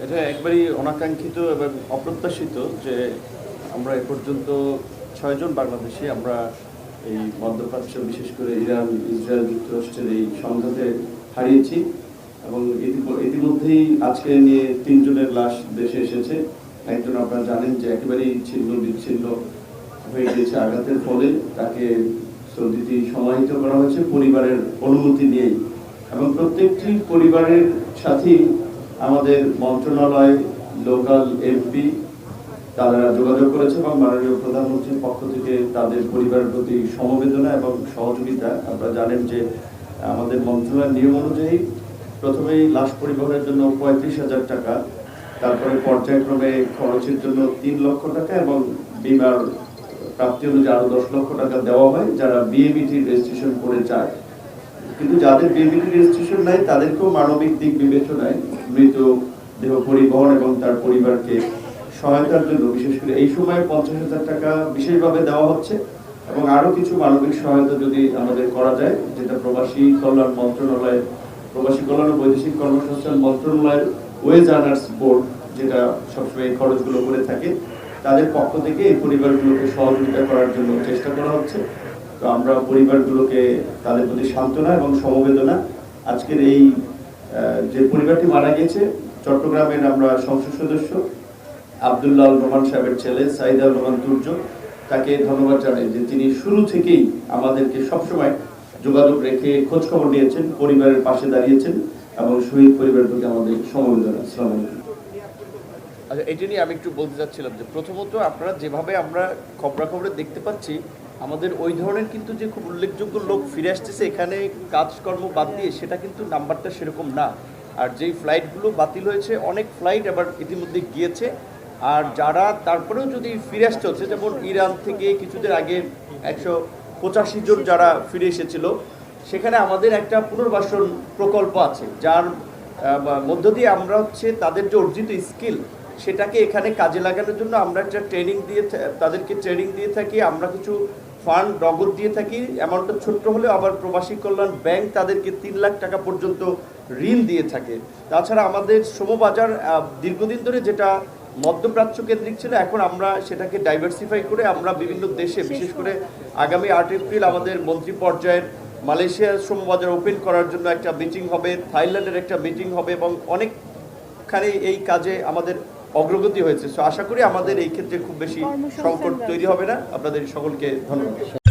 এটা একবারই অনাকাঙ্ক্ষিত এবং অপ্রত্যাশিত যে আমরা এ পর্যন্ত ৬ জন বাংলাদেশি আমরা এই মধ্যপ্রাচ্য বিশেষ করে ইরান, ইসরায়েল, যুক্তরাষ্ট্রের এই সংঘাতে হারিয়েছি এবং ইতিমধ্যেই আজকে নিয়ে ৩ জনের লাশ দেশে এসেছে। একজন আপনারা জানেন যে একেবারেই ছিন্ন বিচ্ছিন্ন হয়ে গিয়েছে আঘাতের ফলে, তাকে সৌদিতে সমাহিত করা হয়েছে পরিবারের অনুমতি নিয়েই এবং প্রত্যেকটি পরিবারের সাথেই আমাদের মন্ত্রণালয়, লোকাল এমপি তারা যোগাযোগ করেছে এবং মাননীয় প্রধানমন্ত্রীর পক্ষ থেকে তাদের পরিবারের প্রতি সমবেদনা এবং সহযোগিতা। আপনারা জানেন যে আমাদের মন্ত্রণালয়ের নিয়ম অনুযায়ী প্রথমেই লাশ পরিবহনের জন্য ৩৫,০০০ টাকা, তারপরে পর্যায়ক্রমে খরচের জন্য ৩ লক্ষ টাকা এবং বিমার প্রাপ্তি অনুযায়ী আরো ১০ লক্ষ টাকা দেওয়া হয় যারা বিএমইটি রেজিস্ট্রেশন করে যায়। কিন্তু যাদের বিএমইটি রেজিস্ট্রেশন নাই তাদেরকেও মানবিক দিক বিবেচনায় মৃত দেহ পরিবহন এবং তার পরিবারকে সহায়তার জন্য বিশেষ করে এই সময়ে ৫০,০০০ টাকা বিশেষভাবে দেওয়া হচ্ছে এবং আরো কিছু মানবিক সহায়তা যদি আমাদের করা যায়, যেটা প্রবাসী কল্যাণ মন্ত্রণালয়, প্রবাসী কল্যাণ ও বৈদেশিক কর্মসংস্থান মন্ত্রণালয়ের ওয়েজ আর্নার্স বোর্ড যেটা সবসময় এই খরচগুলো করে থাকে, তাদের পক্ষ থেকে এই পরিবারগুলোকে সহযোগিতা করার জন্য চেষ্টা করা হচ্ছে। তো আমরা পরিবারগুলোকে তাদের প্রতি সান্ত্বনা এবং সমবেদনা, আজকের এই যে পরিবারটি মারা গিয়েছে চট্টগ্রামের আমরা সংসদ সদস্য আব্দুল্লাহ রহমান সাহেবের ছেলে সাইদুর রহমান তুর্য, তাকে ধন্যবাদ জানাই যে তিনি শুরু থেকেই আমাদেরকে সবসময় যোগাযোগ রেখে খোঁজ খবর নিয়েছেন, পরিবারের পাশে দাঁড়িয়েছেন এবং শহীদ পরিবারের প্রতি আমাদের সমবেদনা। আসসালামু আলাইকুম। আচ্ছা, এটা নিয়ে আমি একটু বলতে চাচ্ছিলাম যে প্রথমত আপনারা যেভাবে আমরা খবরাখবরে দেখতে পাচ্ছি আমাদের ওই ধরনের কিন্তু যে খুব উল্লেখযোগ্য লোক ফিরে আসতেছে এখানে কাজকর্ম বাদ দিয়ে, সেটা কিন্তু নাম্বারটা সেরকম না। আর যেই ফ্লাইটগুলো বাতিল হয়েছে অনেক ফ্লাইট আবার ইতিমধ্যে গিয়েছে, আর যারা তারপরেও যদি ফিরে আসতে হচ্ছে, যেমন ইরান থেকে কিছুদিন আগে ১৮৫ জন যারা ফিরে এসেছিল, সেখানে আমাদের একটা পুনর্বাসন প্রকল্প আছে যার মধ্য দিয়ে আমরা হচ্ছে তাদের যে অর্জিত স্কিল সেটাকে এখানে কাজে লাগানোর জন্য আমরা একটা ট্রেনিং দিয়ে তাদেরকে ট্রেনিং দিয়ে থাকি। আমরা কিছু ফান্ড নগদ দিয়ে থাকি, অ্যামাউন্টটা ছোট্ট হলেও আবার প্রবাসী কল্যাণ ব্যাংক তাদেরকে ৩ লাখ টাকা পর্যন্ত ঋণ দিয়ে থাকে। তাছাড়া আমাদের শ্রমবাজার দীর্ঘদিন ধরে যেটা মধ্যপ্রাচ্য কেন্দ্রিক ছিল, এখন আমরা সেটাকে ডাইভার্সিফাই করে আমরা বিভিন্ন দেশে, বিশেষ করে আগামী ৮ এপ্রিল আমাদের মন্ত্রী পর্যায়ের মালয়েশিয়ার শ্রমবাজার ওপেন করার জন্য একটা মিটিং হবে, থাইল্যান্ডের একটা মিটিং হবে এবং অনেকখানি এই কাজে আমাদের অগ্রগতি হয়েছে। সো আশা করি আমাদের এই ক্ষেত্রে খুব বেশি সংকট তৈরি হবে না। আপনাদের সকলকে ধন্যবাদ।